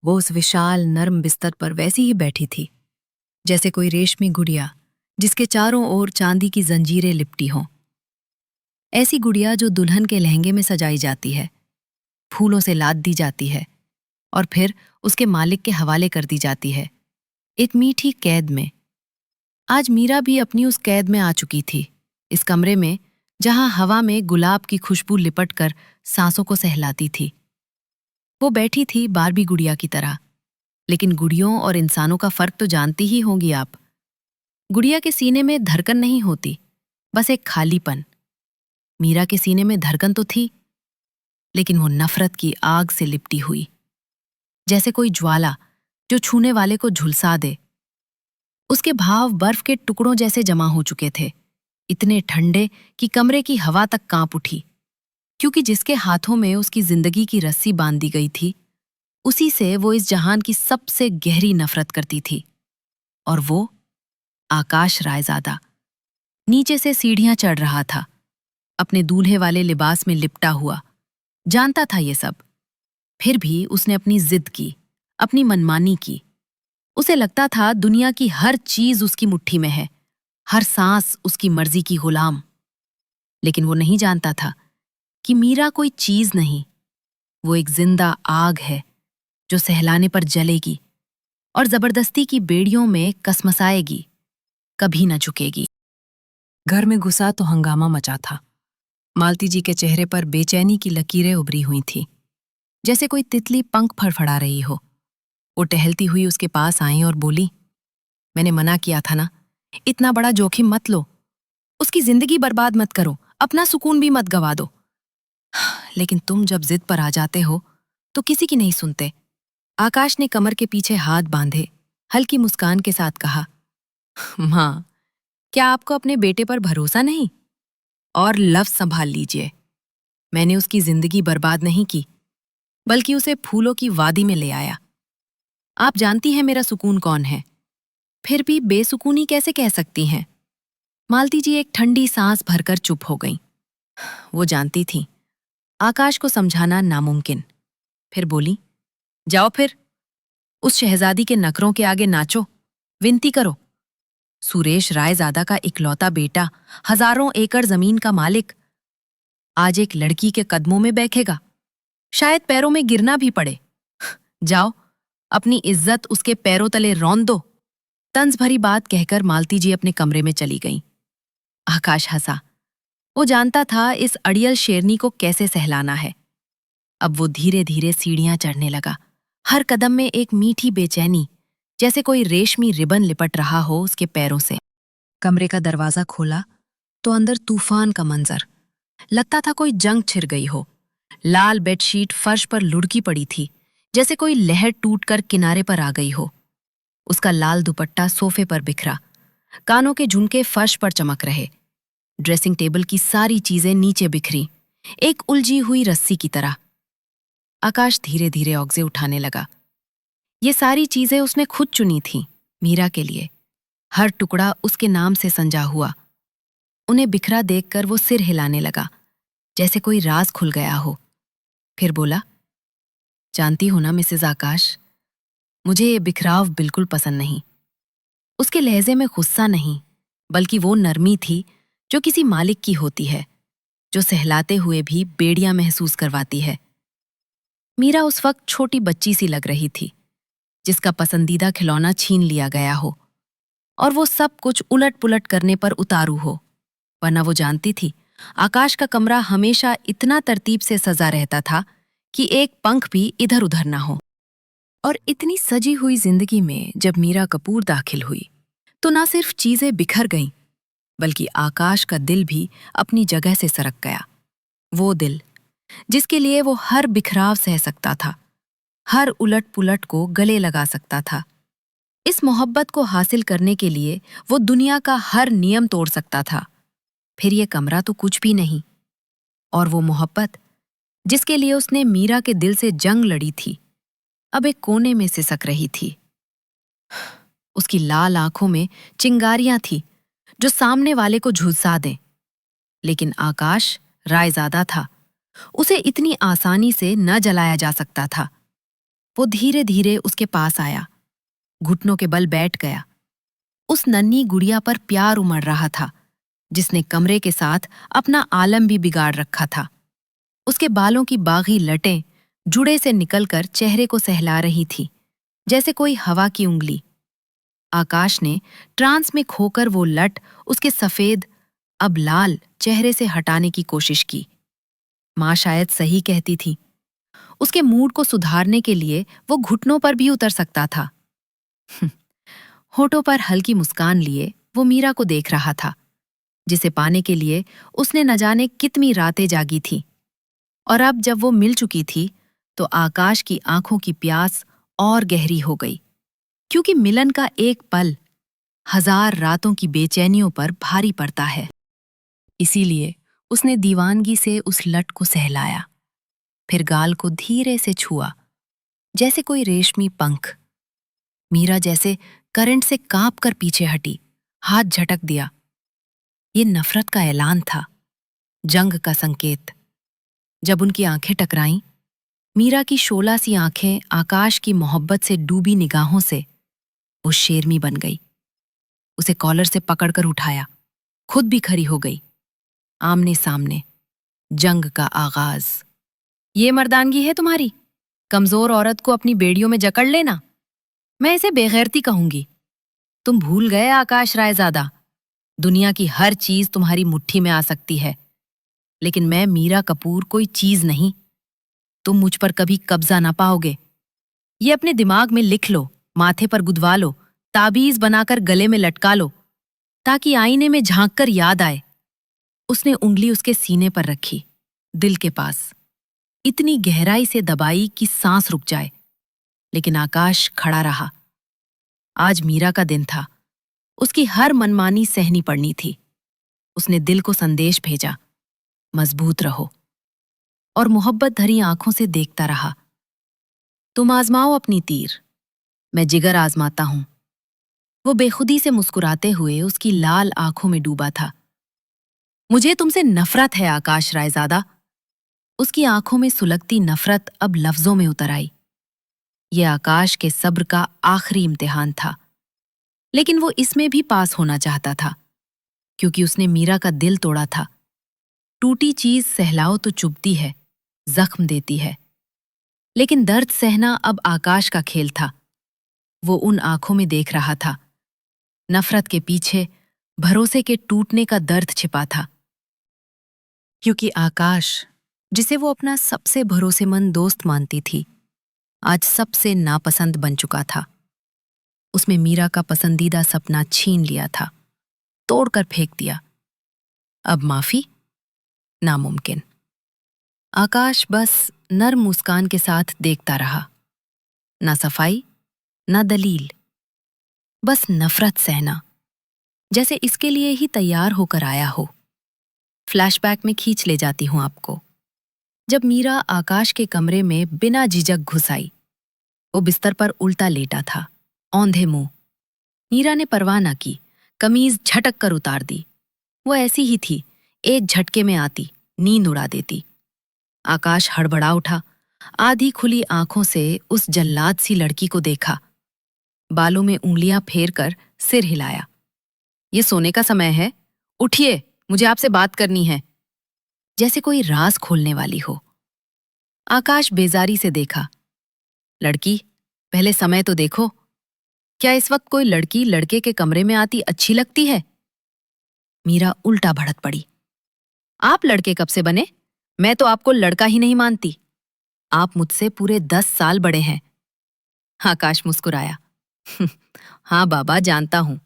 वो उस विशाल नर्म बिस्तर पर वैसी ही बैठी थी, जैसे कोई रेशमी गुड़िया जिसके चारों ओर चांदी की जंजीरें लिपटी हों। ऐसी गुड़िया जो दुल्हन के लहंगे में सजाई जाती है, फूलों से लाद दी जाती है और फिर उसके मालिक के हवाले कर दी जाती है, एक मीठी कैद में। आज मीरा भी अपनी उस कैद में आ चुकी थी, इस कमरे में जहां हवा में गुलाब की खुशबू लिपट कर सांसों को सहलाती थी। वो बैठी थी बारबी गुड़िया की तरह, लेकिन गुड़ियों और इंसानों का फर्क तो जानती ही होंगी आप। गुड़िया के सीने में धड़कन नहीं होती, बस एक खालीपन। मीरा के सीने में धड़कन तो थी, लेकिन वो नफरत की आग से लिपटी हुई, जैसे कोई ज्वाला जो छूने वाले को झुलसा दे। उसके भाव बर्फ के टुकड़ों जैसे जमा हो चुके थे, इतने ठंडे कि कमरे की हवा तक कांप उठी, क्योंकि जिसके हाथों में उसकी जिंदगी की रस्सी बांध दी गई थी, उसी से वो इस जहान की सबसे गहरी नफरत करती थी। और वो आकाश रायजादा नीचे से सीढ़ियां चढ़ रहा था, अपने दूल्हे वाले लिबास में लिपटा हुआ। जानता था ये सब, फिर भी उसने अपनी जिद की, अपनी मनमानी की। उसे लगता था दुनिया की हर चीज उसकी मुट्ठी में है, हर सांस उसकी मर्जी की गुलाम। लेकिन वो नहीं जानता था कि मीरा कोई चीज नहीं, वो एक जिंदा आग है जो सहलाने पर जलेगी और जबरदस्ती की बेड़ियों में कसमसाएगी, कभी न झुकेगी। घर में घुसा तो हंगामा मचा था। मालती जी के चेहरे पर बेचैनी की लकीरें उभरी हुई थीं, जैसे कोई तितली पंख फड़फड़ा रही हो। वो टहलती हुई उसके पास आई और बोली, मैंने मना किया था ना, इतना बड़ा जोखिम मत लो, उसकी जिंदगी बर्बाद मत करो, अपना सुकून भी मत गवा दो। लेकिन तुम जब जिद पर आ जाते हो तो किसी की नहीं सुनते। आकाश ने कमर के पीछे हाथ बांधे हल्की मुस्कान के साथ कहा, मां, क्या आपको अपने बेटे पर भरोसा नहीं? और लफ्ज संभाल लीजिए, मैंने उसकी जिंदगी बर्बाद नहीं की, बल्कि उसे फूलों की वादी में ले आया। आप जानती हैं मेरा सुकून कौन है, फिर भी बेसुकूनी कैसे कह सकती हैं? मालती जी एक ठंडी सांस भरकर चुप हो गईं। वो जानती थी आकाश को समझाना नामुमकिन। फिर बोली, जाओ फिर, उस शहजादी के नखरों के आगे नाचो, विनती करो। सुरेश रायजादा का इकलौता बेटा, हजारों एकड़ जमीन का मालिक, आज एक लड़की के कदमों में बैठेगा, शायद पैरों में गिरना भी पड़े। जाओ, अपनी इज्जत उसके पैरों तले रौंद दो। तंज भरी बात कहकर मालती जी अपने कमरे में चली गईं। आकाश हंसा। वो जानता था इस अड़ियल शेरनी को कैसे सहलाना है। अब वो धीरे धीरे सीढ़ियां चढ़ने लगा, हर कदम में एक मीठी बेचैनी, जैसे कोई रेशमी रिबन लिपट रहा हो उसके पैरों से। कमरे का दरवाजा खोला तो अंदर तूफान का मंजर। लगता था कोई जंग छिड़ गई हो। लाल बेडशीट फर्श पर लुढ़की पड़ी थी, जैसे कोई लहर टूटकर किनारे पर आ गई हो। उसका लाल दुपट्टा सोफे पर बिखरा, कानों के झुमके फर्श पर चमक रहे। ड्रेसिंग टेबल की सारी चीजें नीचे बिखरी, एक उलझी हुई रस्सी की तरह। आकाश धीरे धीरे औगजे उठाने लगा। ये सारी चीजें उसने खुद चुनी थीं, मीरा के लिए। हर टुकड़ा उसके नाम से संजा हुआ। उन्हें बिखरा देखकर वो सिर हिलाने लगा, जैसे कोई राज खुल गया हो। फिर बोला, जानती हो ना मिसेज आकाश, मुझे ये बिखराव बिल्कुल पसंद नहीं। उसके लहजे में गुस्सा नहीं, बल्कि वो नरमी थी जो किसी मालिक की होती है, जो सहलाते हुए भी बेड़ियां महसूस करवाती है। मीरा उस वक्त छोटी बच्ची सी लग रही थी, जिसका पसंदीदा खिलौना छीन लिया गया हो और वो सब कुछ उलट पुलट करने पर उतारू हो। वरना वो जानती थी आकाश का कमरा हमेशा इतना तरतीब से सजा रहता था कि एक पंख भी इधर उधर ना हो। और इतनी सजी हुई जिंदगी में जब मीरा कपूर दाखिल हुई तो ना सिर्फ चीजें बिखर गईं, बल्कि आकाश का दिल भी अपनी जगह से सरक गया। वो दिल जिसके लिए वो हर बिखराव सह सकता था, हर उलट पुलट को गले लगा सकता था। इस मोहब्बत को हासिल करने के लिए वो दुनिया का हर नियम तोड़ सकता था। फिर ये कमरा तो कुछ भी नहीं। और वो मोहब्बत जिसके लिए उसने मीरा के दिल से जंग लड़ी थी, अब एक कोने में सिसक रही थी। उसकी लाल आंखों में चिंगारियां थी जो सामने वाले को झुलसा दें। लेकिन आकाश रायजादा था, उसे इतनी आसानी से न जलाया जा सकता था। वो धीरे धीरे उसके पास आया, घुटनों के बल बैठ गया। उस नन्ही गुड़िया पर प्यार उमड़ रहा था, जिसने कमरे के साथ अपना आलम भी बिगाड़ रखा था। उसके बालों की बागी लटें जुड़े से निकलकर चेहरे को सहला रही थी, जैसे कोई हवा की उंगली। आकाश ने ट्रांस में खोकर वो लट उसके सफेद, अब लाल चेहरे से हटाने की कोशिश की। माँ शायद सही कहती थी। उसके मूड को सुधारने के लिए वो घुटनों पर भी उतर सकता था। होठों पर हल्की मुस्कान लिए वो मीरा को देख रहा था, जिसे पाने के लिए उसने न जाने कितनी रातें जागी थी। और अब जब वो मिल चुकी थी तो आकाश की आंखों की प्यास और गहरी हो गई, क्योंकि मिलन का एक पल 1000 रातों की बेचैनियों पर भारी पड़ता है। इसीलिए उसने दीवानगी से उस लट को सहलाया, फिर गाल को धीरे से छुआ, जैसे कोई रेशमी पंख। मीरा जैसे करंट से कांप कर पीछे हटी, हाथ झटक दिया। ये नफरत का ऐलान था, जंग का संकेत। जब उनकी आंखें टकराईं, मीरा की शोला सी आंखें आकाश की मोहब्बत से डूबी निगाहों से वो शेरनी बन गई। उसे कॉलर से पकड़कर उठाया, खुद भी खड़ी हो गई। आमने सामने जंग का आगाज। ये मर्दानगी है तुम्हारी? कमजोर औरत को अपनी बेड़ियों में जकड़ लेना? मैं इसे बेगैरती कहूंगी। तुम भूल गए आकाश रायजादा, दुनिया की हर चीज तुम्हारी मुट्ठी में आ सकती है, लेकिन मैं मीरा कपूर कोई चीज नहीं। तुम मुझ पर कभी कब्जा ना पाओगे। ये अपने दिमाग में लिख लो, माथे पर गुदवा लो, ताबीज बनाकर गले में लटका लो, ताकि आईने में झांककर याद आए। उसने उंगली उसके सीने पर रखी, दिल के पास, इतनी गहराई से दबाई कि सांस रुक जाए। लेकिन आकाश खड़ा रहा। आज मीरा का दिन था, उसकी हर मनमानी सहनी पड़नी थी। उसने दिल को संदेश भेजा, मजबूत रहो, और मोहब्बत भरी आंखों से देखता रहा। तुम आजमाओ अपनी तीर, मैं जिगर आजमाता हूं। वो बेखुदी से मुस्कुराते हुए उसकी लाल आंखों में डूबा था। मुझे तुमसे नफरत है आकाश रायजादा। उसकी आंखों में सुलगती नफरत अब लफ्जों में उतर आई। ये आकाश के सब्र का आखिरी इम्तिहान था, लेकिन वो इसमें भी पास होना चाहता था, क्योंकि उसने मीरा का दिल तोड़ा था। टूटी चीज सहलाओ तो चुभती है, जख्म देती है, लेकिन दर्द सहना अब आकाश का खेल था। वो उन आंखों में देख रहा था। नफरत के पीछे भरोसे के टूटने का दर्द छिपा था, क्योंकि आकाश, जिसे वो अपना सबसे भरोसेमंद दोस्त मानती थी, आज सबसे नापसंद बन चुका था। उसमें मीरा का पसंदीदा सपना छीन लिया था, तोड़कर फेंक दिया। अब माफी नामुमकिन। आकाश बस नर्म मुस्कान के साथ देखता रहा। ना सफाई, ना दलील, बस नफरत सहना, जैसे इसके लिए ही तैयार होकर आया हो। फ्लैशबैक में खींच ले जाती हूं आपको, जब मीरा आकाश के कमरे में बिना झिझक घुस आई। वो बिस्तर पर उल्टा लेटा था, औंधे मुंह। मीरा ने परवाह न की, कमीज झटक कर उतार दी। वो ऐसी ही थी, एक झटके में आती, नींद उड़ा देती। आकाश हड़बड़ा उठा, आधी खुली आंखों से उस जल्लाद सी लड़की को देखा। बालों में उंगलियां फेर कर सिर हिलाया। ये सोने का समय है, उठिए, मुझे आपसे बात करनी है, जैसे कोई राज खोलने वाली हो। आकाश बेजारी से देखा। लड़की, पहले समय तो देखो। क्या इस वक्त कोई लड़की लड़के के कमरे में आती अच्छी लगती है? मीरा उल्टा भड़क पड़ी। आप लड़के कब से बने? मैं तो आपको लड़का ही नहीं मानती। आप मुझसे पूरे 10 साल बड़े हैं। आकाश मुस्कुराया। हाँ बाबा, जानता हूं।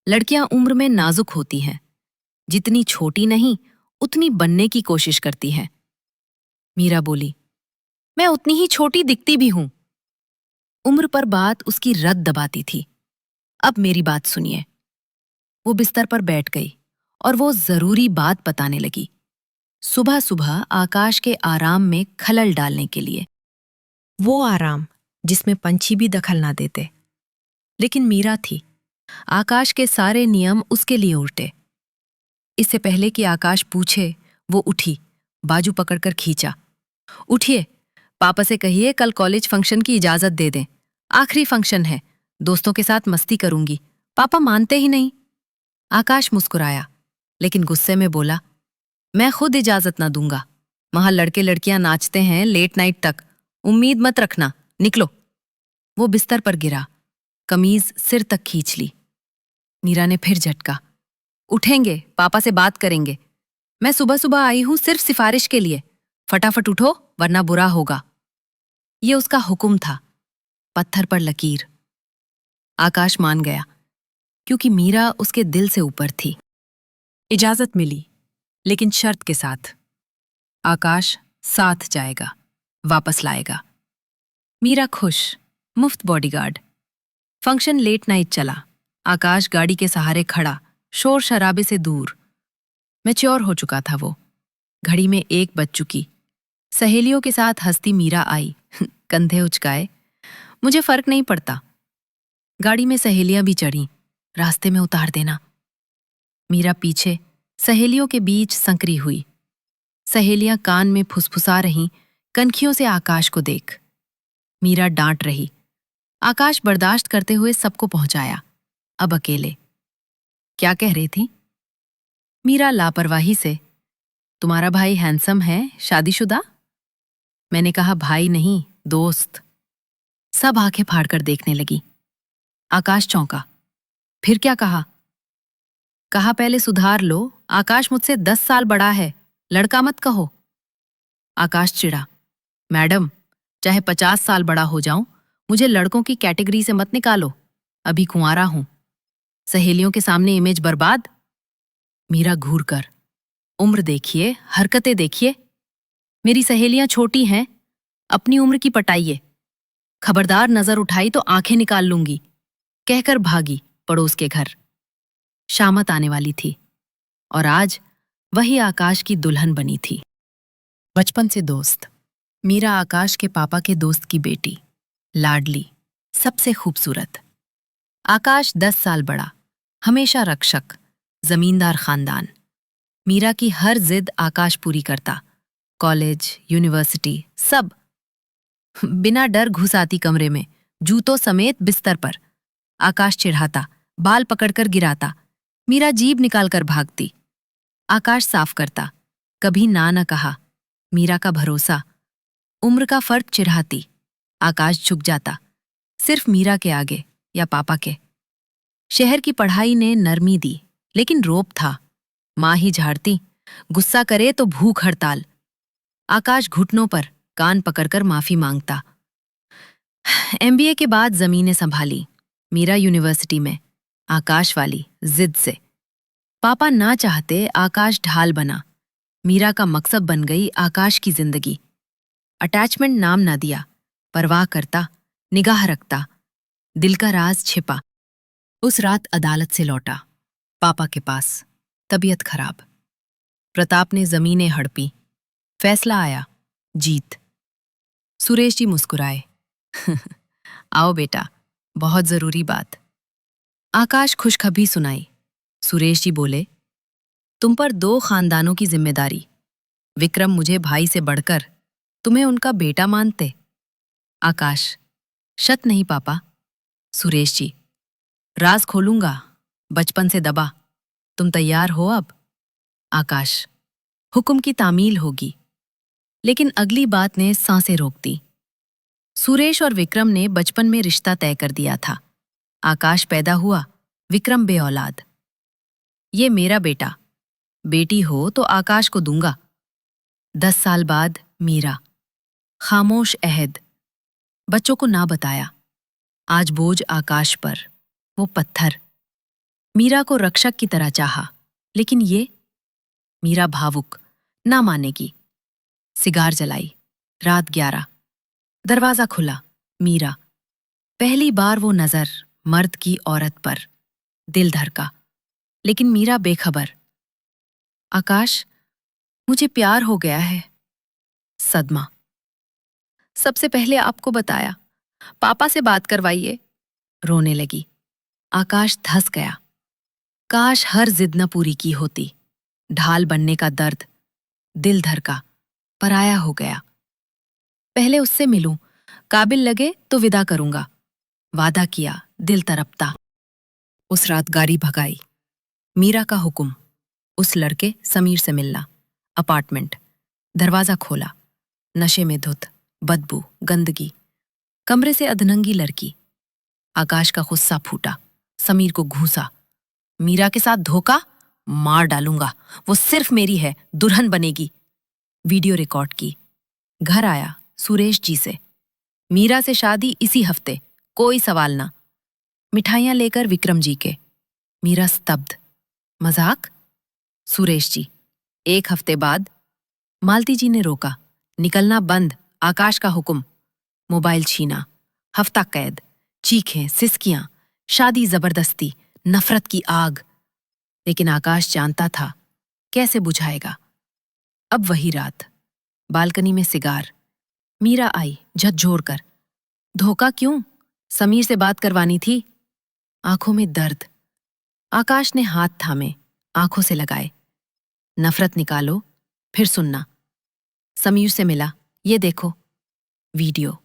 लड़कियां उम्र में नाजुक होती हैं, जितनी छोटी नहीं उतनी बनने की कोशिश करती हैं। मीरा बोली, मैं उतनी ही छोटी दिखती भी हूं। उम्र पर बात उसकी रग दबाती थी। अब मेरी बात सुनिए। वो बिस्तर पर बैठ गई और वो जरूरी बात बताने लगी, सुबह सुबह आकाश के आराम में खलल डालने के लिए। वो आराम जिसमें पंछी भी दखल ना देते। लेकिन मीरा थी, आकाश के सारे नियम उसके लिए उल्टे। इससे पहले कि आकाश पूछे, वो उठी, बाजू पकड़कर खींचा। उठिए, पापा से कहिए कल कॉलेज फंक्शन की इजाजत दे दें। आखिरी फंक्शन है, दोस्तों के साथ मस्ती करूंगी। पापा मानते ही नहीं। आकाश मुस्कुराया, लेकिन गुस्से में बोला, मैं खुद इजाजत ना दूंगा। वहां लड़के लड़कियां नाचते हैं लेट नाइट तक, उम्मीद मत रखना, निकलो। वो बिस्तर पर गिरा, कमीज सिर तक खींच ली। मीरा ने फिर झटका, उठेंगे, पापा से बात करेंगे। मैं सुबह सुबह आई हूं सिर्फ सिफारिश के लिए। फटाफट उठो वरना बुरा होगा। ये उसका हुक्म था, पत्थर पर लकीर। आकाश मान गया, क्योंकि मीरा उसके दिल से ऊपर थी। इजाजत मिली, लेकिन शर्त के साथ। आकाश साथ जाएगा, वापस लाएगा। मीरा खुश, मुफ्त बॉडीगार्ड। फंक्शन लेट नाइट चला। आकाश गाड़ी के सहारे खड़ा, शोर शराबे से दूर। मैच्योर हो चुका था वो। घड़ी में 1 बज चुकी। सहेलियों के साथ हंसती मीरा आई, कंधे उचकाए। मुझे फर्क नहीं पड़ता। गाड़ी में सहेलियां भी चढ़ीं, रास्ते में उतार देना। मीरा पीछे, सहेलियों के बीच संकरी हुई। सहेलियां कान में फुसफुसा रहीं, कनखियों से आकाश को देख। मीरा डांट रही। आकाश बर्दाश्त करते हुए सबको पहुंचाया, अब अकेले। क्या कह रही थी? मीरा लापरवाही से, तुम्हारा भाई हैंडसम है, शादीशुदा? मैंने कहा भाई नहीं, दोस्त। सब आंखें फाड़कर देखने लगी। आकाश चौंका। फिर क्या कहा? कहा पहले सुधार लो, आकाश मुझसे 10 साल बड़ा है, लड़का मत कहो। आकाश चिढ़ा, मैडम, चाहे 50 साल बड़ा हो जाऊं, मुझे लड़कों की कैटेगरी से मत निकालो। अभी कुंवारा हूं। सहेलियों के सामने इमेज बर्बाद। मीरा घूर कर, उम्र देखिए, हरकतें देखिए। मेरी सहेलियां छोटी हैं, अपनी उम्र की पटाइए। खबरदार नजर उठाई तो आंखें निकाल लूंगी, कहकर भागी पड़ोस के घर। शामत आने वाली थी, और आज वही आकाश की दुल्हन बनी थी। बचपन से दोस्त। मीरा आकाश के पापा के दोस्त की बेटी, लाडली, सबसे खूबसूरत। आकाश 10 साल बड़ा, हमेशा रक्षक, जमींदार खानदान। मीरा की हर जिद आकाश पूरी करता। कॉलेज, यूनिवर्सिटी, सब। बिना डर घुस आती कमरे में, जूतों समेत बिस्तर पर। आकाश चिढ़ाता, बाल पकड़कर गिराता। मीरा जीभ निकालकर भागती। आकाश साफ करता, कभी ना न कहा। मीरा का भरोसा। उम्र का फर्क चिढ़ाती। आकाश झुक जाता, सिर्फ मीरा के आगे या पापा के। शहर की पढ़ाई ने नरमी दी, लेकिन रोब था। माँ ही झाड़ती, गुस्सा करे तो भूख हड़ताल। आकाश घुटनों पर, कान पकड़कर माफी मांगता। MBA के बाद जमीनें संभाली। मीरा यूनिवर्सिटी में, आकाश वाली जिद से। पापा ना चाहते, आकाश ढाल बना। मीरा का मकसद बन गई आकाश की जिंदगी। अटैचमेंट नाम ना दिया, परवाह करता, निगाह रखता, दिल का राज छिपा। उस रात अदालत से लौटा, पापा के पास, तबीयत खराब। प्रताप ने जमीनें हड़पी। फैसला आया, जीत। सुरेश जी मुस्कुराए। आओ बेटा, बहुत जरूरी बात। आकाश खुशखबरी सुनाई। सुरेश जी बोले, तुम पर 2 खानदानों की जिम्मेदारी। विक्रम मुझे भाई से बढ़कर, तुम्हें उनका बेटा मानते। आकाश, शत नहीं पापा। सुरेश जी, राज खोलूंगा, बचपन से दबा। तुम तैयार हो अब? आकाश, हुक्म की तामील होगी। लेकिन अगली बात ने सांसें रोक दी। सुरेश और विक्रम ने बचपन में रिश्ता तय कर दिया था। आकाश पैदा हुआ, विक्रम बेऔलाद। ये मेरा बेटा, बेटी हो तो आकाश को दूंगा। 10 साल बाद मीरा। खामोश अहद। बच्चों को ना बताया। आज बोझ आकाश पर, वो पत्थर। मीरा को रक्षक की तरह चाहा, लेकिन ये? मीरा भावुक, ना मानेगी। सिगार जलाई। रात 11। दरवाजा खुला। मीरा। पहली बार वो नजर, मर्द की औरत पर। दिल धड़का, लेकिन मीरा बेखबर। आकाश, मुझे प्यार हो गया है। सदमा। सबसे पहले आपको बताया, पापा से बात करवाइए। रोने लगी। आकाश धंस गया। काश हर जिद न पूरी की होती। ढाल बनने का दर्द। दिल धड़का, पराया हो गया। पहले उससे मिलूं, काबिल लगे तो विदा करूंगा। वादा किया, दिल तड़पता। उस रात गाड़ी भगाई। मीरा का हुक्म, उस लड़के समीर से मिलना। अपार्टमेंट, दरवाजा खोला। नशे में धुत, बदबू, गंदगी। कमरे से अधनंगी लड़की। आकाश का गुस्सा फूटा, समीर को घूसा। मीरा के साथ धोखा, मार डालूंगा। वो सिर्फ मेरी है, दुल्हन बनेगी। वीडियो रिकॉर्ड की। घर आया सुरेश जी से। मीरा से शादी इसी हफ्ते, कोई सवाल ना। मिठाइयां लेकर विक्रम जी के। मीरा स्तब्ध। मजाक? सुरेश जी, 1 हफ्ते बाद। मालती जी ने रोका। निकलना बंद, आकाश का हुक्म। मोबाइल छीना। हफ्ता कैद। चीखें, सिसकियां, शादी जबरदस्ती, नफरत की आग। लेकिन आकाश जानता था, कैसे बुझाएगा। अब वही रात, बालकनी में सिगार। मीरा आई झकझोर कर। धोखा क्यों? समीर से बात करवानी थी। आंखों में दर्द। आकाश ने हाथ थामे, आंखों से लगाए। नफरत निकालो, फिर सुनना। समीर से मिला, ये देखो। वीडियो।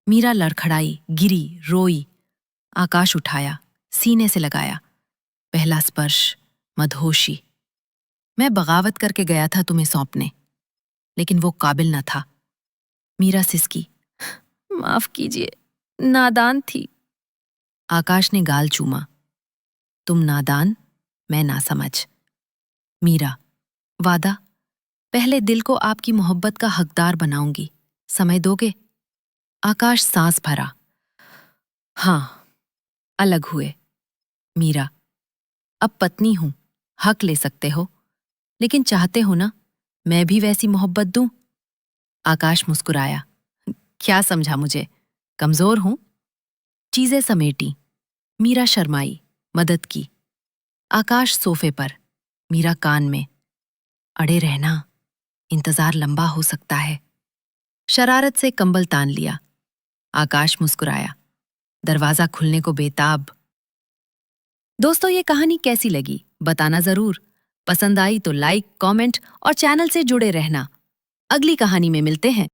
मीरा लड़खड़ाई, गिरी, रोई। आकाश उठाया, सीने से लगाया। पहला स्पर्श, मदहोशी। मैं बगावत करके गया था तुम्हें सौंपने, लेकिन वो काबिल न था। मीरा सिसकी, माफ कीजिए, नादान थी। आकाश ने गाल चूमा। तुम नादान, मैं नासमझ। मीरा, वादा, पहले दिल को आपकी मोहब्बत का हकदार बनाऊंगी। समय दोगे? आकाश सांस भरा। हाँ। अलग हुए। मीरा, अब पत्नी हूं, हक ले सकते हो, लेकिन चाहते हो ना मैं भी वैसी मोहब्बत दूं? आकाश मुस्कुराया। क्या समझा मुझे, कमजोर हूं? चीजें समेटी। मीरा शर्माई, मदद की। आकाश सोफे पर, मीरा कान में। अड़े रहना, इंतजार लंबा हो सकता है। शरारत से कंबल तान लिया। आकाश मुस्कुराया, दरवाजा खुलने को बेताब। दोस्तों, ये कहानी कैसी लगी बताना जरूर। पसंद आई तो लाइक, कमेंट और चैनल से जुड़े रहना। अगली कहानी में मिलते हैं।